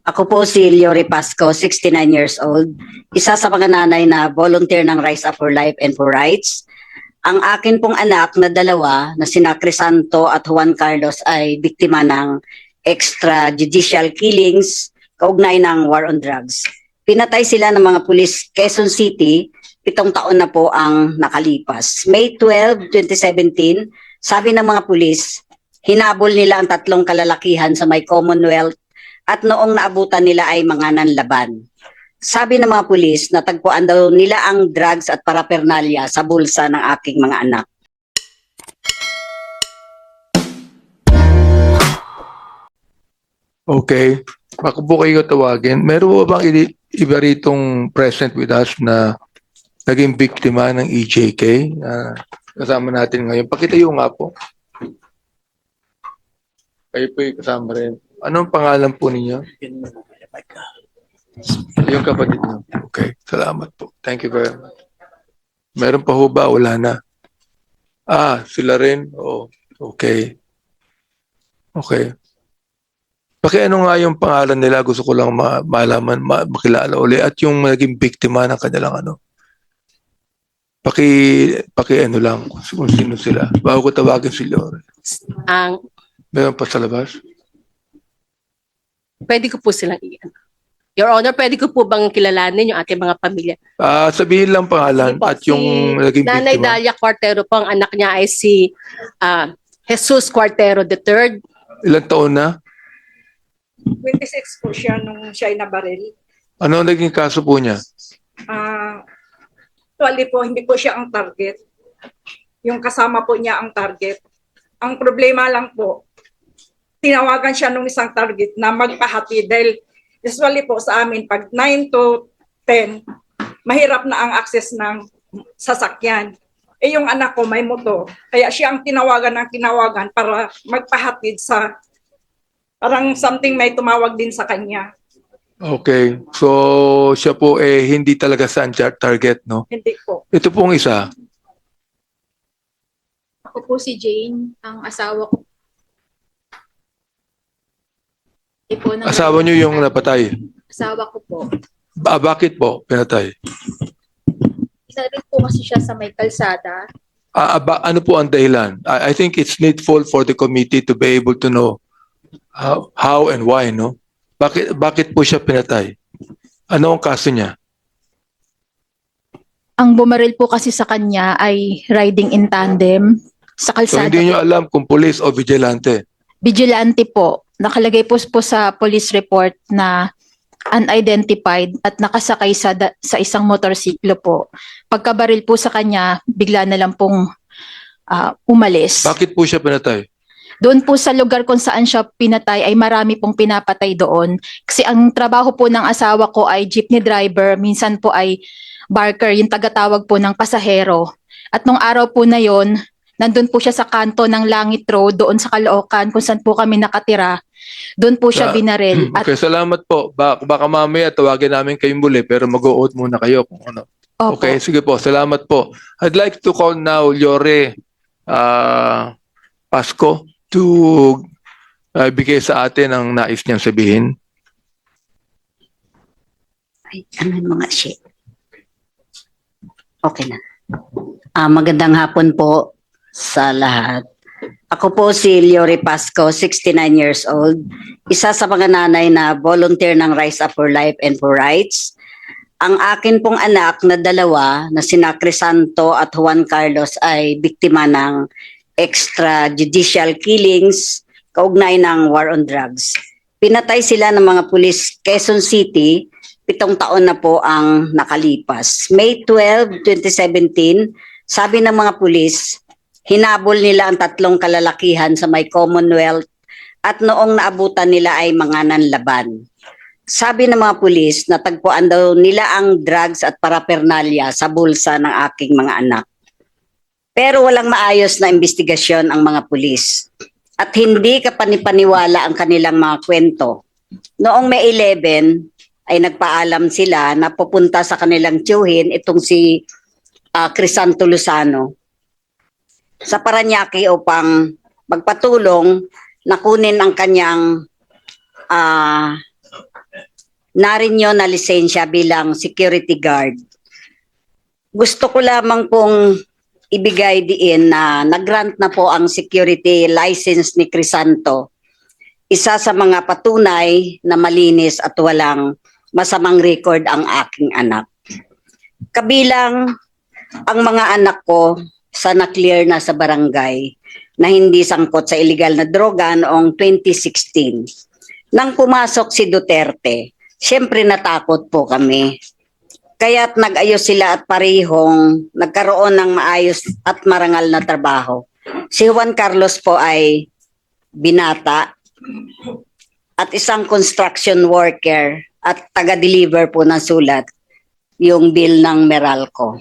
Ako po si Leory Pasco, 69 years old. Isa sa mga nanay na volunteer ng Rise Up for Life and for Rights. Ang akin pong anak na dalawa na sina Crisanto at Juan Carlos ay biktima ng extrajudicial killings kaugnay ng war on drugs. Pinatay sila ng mga pulis Quezon City, 7 taon na po ang nakalipas. May 12, 2017, sabi ng mga pulis, hinabol nila ang 3 kalalakihan sa may Commonwealth at noong naabutan nila ay mga nanlaban. Sabi ng mga pulis, natagpuan daw nila ang drugs at paraphernalia sa bulsa ng aking mga anak. Okay. Ako po kayo tawagin. Meron ba bang iba ritong present with us na naging biktima ng EJK? Kasama natin ngayon. Pakitayo nga po. Kayo po yung kasama rin. Anong pangalan po ninyo? Yung kapatid niyo. Okay. Salamat po. Thank you very much. Meron pa ho ba? Wala na. Sila rin? Oh, okay. Okay. Ano nga yung pangalan nila? Gusto ko lang malaman, makilala uli. At yung naging biktima ng kanilang ano. Ano lang, kung sino sila. Bago ko tawagin si Leory. Meron pa sa labas? Pwede ko po silang iyan. Your Honor, pwede ko po bang kilalanin yung ating mga pamilya? Sabihin lang pangalan Sige po, at yung naging Nanay biktima. Dalia Cuartero po, ang anak niya ay si Jesus Cuartero III. Ilang taon na? 26 po siya nung siya ay nabaril. Ano naging kaso po niya? Actually po, hindi po siya ang target. Yung kasama po niya ang target. Ang problema lang po, tinawagan siya nung isang target na magpahati dahil usually po sa amin, pag 9 to 10, mahirap na ang access ng sasakyan. Yung anak ko may motor, kaya siya ang tinawagan para magpahatid sa parang something may tumawag din sa kanya. Okay. So, siya po hindi talaga sa target, no? Hindi po. Ito pong isa. Ako po si Jane, ang asawa ko. Asawa niyo yung napatay. Asawa ko po. Bakit po pinatay? Isa rin po kasi siya sa may kalsada. Ano po ang dahilan? I think it's needful for the committee to be able to know how and why, no? Bakit po siya pinatay? Ano ang kaso niya? Ang bumaril po kasi sa kanya ay riding in tandem sa So kalsada. hindi niyo alam kung police o vigilante. Vigilante po. Nakalagay po sa police report na unidentified at nakasakay sa isang motorsiklo po. Pagkabaril po sa kanya, bigla na lang pong umalis. Bakit po siya pinatay? Doon po sa lugar kung saan siya pinatay ay marami pong pinapatay doon. Kasi ang trabaho po ng asawa ko ay jeepney driver, minsan po ay barker, yung tagatawag po ng pasahero. At nung araw po na yon, nandun po siya sa kanto ng Langit Road, doon sa Caloocan, kung saan po kami nakatira. Doon po siya binaril. At, Okay, salamat po. Baka mamaya tawagin namin kayong muli pero mag-o-out muna kayo kung ano. opo. Okay, sige po. Salamat po. I'd like to call now Leory Pasco to bigay sa atin ang nais niyang sabihin. Ay, ano mga shit. Okay na. Magandang hapon po sa lahat. Ako po si Leory Pasco, 69 years old. Isa sa mga nanay na volunteer ng Rise Up for Life and for Rights. Ang akin pong anak na dalawa na sina Crisanto at Juan Carlos ay biktima ng extrajudicial killings kaugnay ng war on drugs. Pinatay sila ng mga pulis Quezon City, 7 taon na po ang nakalipas. May 12, 2017, sabi ng mga pulis, hinabol nila ang 3 kalalakihan sa may Commonwealth at noong naabutan nila ay mga nanlaban. Sabi ng mga pulis, natagpuan daw nila ang drugs at paraphernalia sa bulsa ng aking mga anak. Pero walang maayos na investigasyon ang mga pulis. At hindi kapanipaniwala ang kanilang mga kwento. Noong May 11 ay nagpaalam sila na pupunta sa kanilang tiyuhin itong si Crisanto Lozano sa Parañaque upang magpatulong na kunin ang kanyang narinyo na lisensya bilang security guard. Gusto ko lamang pong ibigay diin na nag-grant na po ang security license ni Crisanto. Isa sa mga patunay na malinis at walang masamang record ang aking anak. Kabilang ang mga anak ko sa na-clear na sa barangay na hindi sangkot sa illegal na droga noong 2016. Nang pumasok si Duterte, siyempre natakot po kami. Kaya't nag-ayos sila at parehong nagkaroon ng maayos at marangal na trabaho. Si Juan Carlos po ay binata at isang construction worker at taga-deliver po ng sulat, yung bill ng Meralco.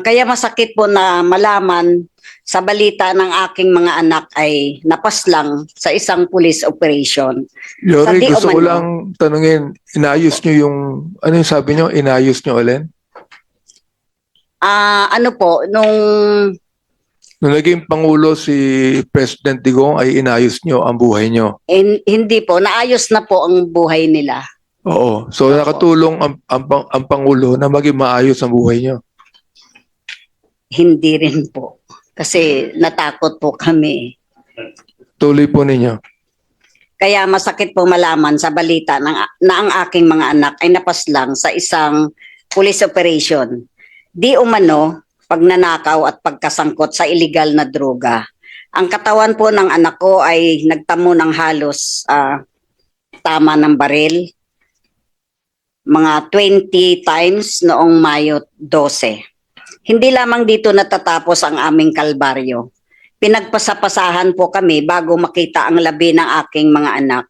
Kaya masakit po na malaman sa balita ng aking mga anak ay napaslang sa isang police operation. Sa Yori, di gusto ko umano. lang tanungin, inayos nyo yung, ano yung sabi nyo, inayos nyo ulit? Ano po, nung Nung naging Pangulo si President Digong ay inayos nyo ang buhay nyo. hindi po, naayos na po ang buhay nila. Oo. So Opo. nakatulong ang Pangulo na maging maayos ang buhay nyo. Hindi rin po. Kasi natakot po kami. Tuloy po ninyo. Kaya masakit po malaman sa balita na ang aking mga anak ay napaslang sa isang police operation. Di umano, pagnanakaw at pagkasangkot sa illegal na droga. Ang katawan po ng anak ko ay nagtamo ng halos tama ng baril. Mga 20 times noong Mayo 12. Hindi lamang dito natatapos ang aming kalbaryo. Pinagpasapasahan po kami bago makita ang labi ng aking mga anak.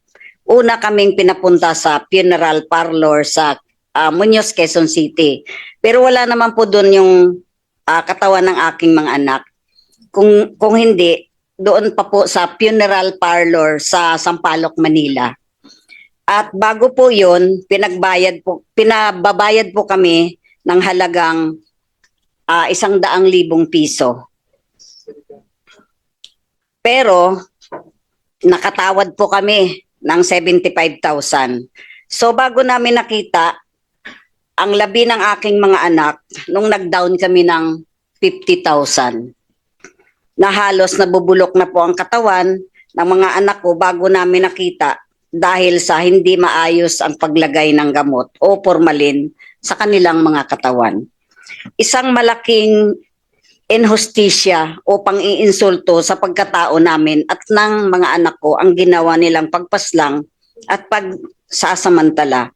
Una kaming pinapunta sa funeral parlor sa Muñoz, Quezon City. Pero wala naman po doon yung katawan ng aking mga anak. Kung hindi, doon pa po sa funeral parlor sa Sampaloc, Manila. At bago po yun, pinababayad po kami ng halagang 100,000 piso. Pero nakatawad po kami ng 75,000. So bago namin nakita ang labi ng aking mga anak nung nag-down kami ng 50,000. Na halos nabubulok na po ang katawan ng mga anak ko bago namin nakita dahil sa hindi maayos ang paglagay ng gamot o formalin sa kanilang mga katawan. Isang malaking inhustisya o pang-iinsulto sa pagkatao namin at ng mga anak ko ang ginawa nilang pagpaslang at pagsasamantala.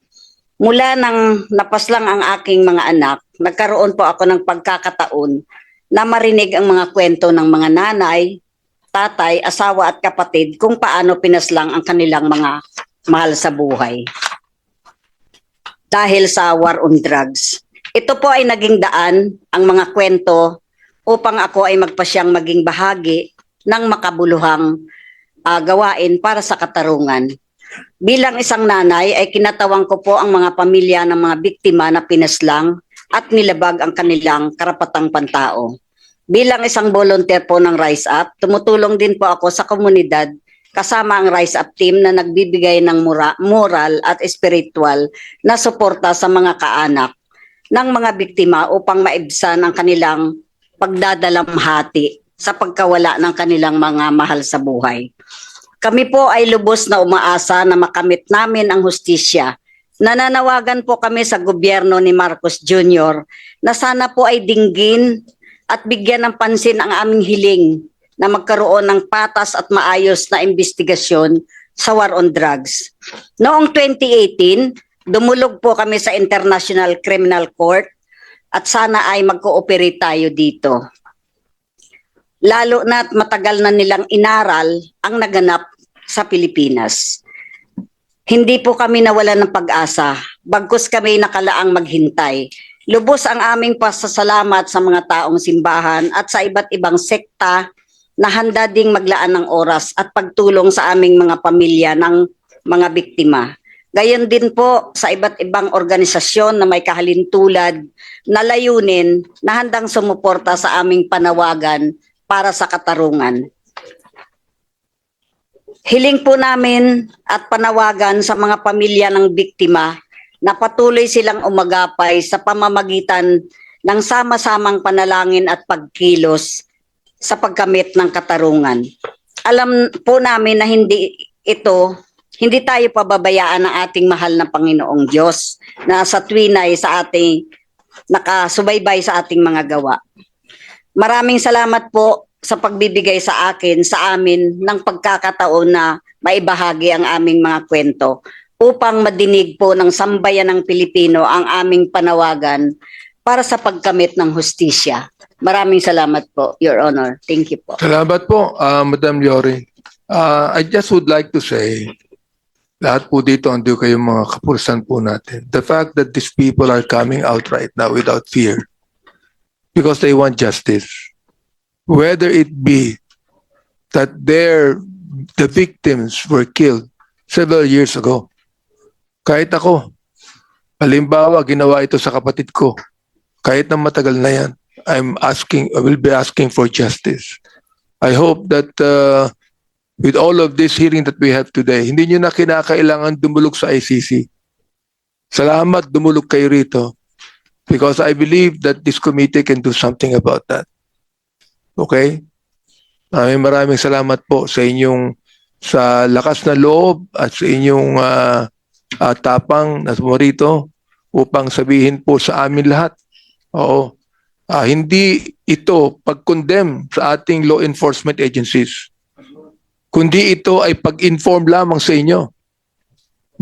Mula nang napaslang ang aking mga anak, nagkaroon po ako ng pagkakataon na marinig ang mga kwento ng mga nanay, tatay, asawa at kapatid kung paano pinaslang ang kanilang mga mahal sa buhay. Dahil sa war on drugs. Ito po ay naging daan ang mga kwento upang ako ay magpasyang maging bahagi ng makabuluhang gawain para sa katarungan. Bilang isang nanay ay kinatawang ko po ang mga pamilya ng mga biktima na pinaslang at nilabag ang kanilang karapatang pantao. Bilang isang volunteer po ng Rise Up, tumutulong din po ako sa komunidad kasama ang Rise Up team na nagbibigay ng moral at spiritual na suporta sa mga kaanak ng mga biktima upang maibsan ang kanilang pagdadalamhati sa pagkawala ng kanilang mga mahal sa buhay. Kami po ay lubos na umaasa na makamit namin ang hustisya. Nananawagan po kami sa gobyerno ni Marcos Jr. na sana po ay dinggin at bigyan ng pansin ang aming hiling na magkaroon ng patas at maayos na investigasyon sa war on drugs. Noong 2018, dumulog po kami sa International Criminal Court at sana ay mag-cooperate tayo dito. Lalo na't matagal na nilang inaral ang naganap sa Pilipinas. Hindi po kami nawalan ng pag-asa, bagkus kami nakalaang maghintay. Lubos ang aming pasasalamat sa mga taong simbahan at sa iba't ibang sekta na handa ding maglaan ng oras at pagtulong sa aming mga pamilya ng mga biktima. Gayon din po sa iba't ibang organisasyon na may kahalintulad na layunin na handang sumuporta sa aming panawagan para sa katarungan. Hiling po namin at panawagan sa mga pamilya ng biktima na patuloy silang umagapay sa pamamagitan ng sama-samang panalangin at pagkilos sa pagkamit ng katarungan. Alam po namin na hindi tayo pababayaan ng ating mahal na Panginoong Diyos na sa tuwinay sa ating nakasubaybay sa ating mga gawa. Maraming salamat po sa pagbibigay sa amin ng pagkakataon na maibahagi ang aming mga kwento upang madinig po ng sambayan ng Pilipino ang aming panawagan para sa pagkamit ng hustisya. Maraming salamat po, Your Honor. Thank you po. Salamat po, Madam Yori. I just would like to say, lahat po dito, ando kayong mga kapulisan po natin. The fact that these people are coming out right now without fear because they want justice. Whether it be that the victims were killed several years ago. Kahit ako, halimbawa, ginawa ito sa kapatid ko. Kahit na matagal na yan, I will be asking for justice. I hope that with all of this hearing that we have today, hindi nyo na kinakailangan dumulog sa ICC. Salamat, dumulog kayo rito. Because I believe that this committee can do something about that. Okay? Maraming salamat po sa inyong sa lakas na loob at sa inyong tapang na rito upang sabihin po sa amin lahat. Oo. Hindi ito pag-condemn sa ating law enforcement agencies. Kundi ito ay pag-inform lamang sa inyo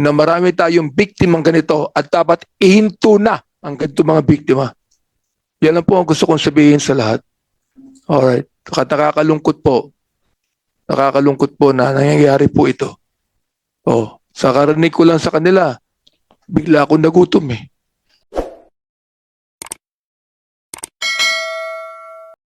na marami tayong biktimang ganito at dapat ihinto na ang ganito mga biktima. Yan lang po ang gusto kong sabihin sa lahat. Alright. Nakakalungkot po. Nakakalungkot po na nangyayari po ito. Sa karinig ko lang sa kanila, bigla akong nagutom eh.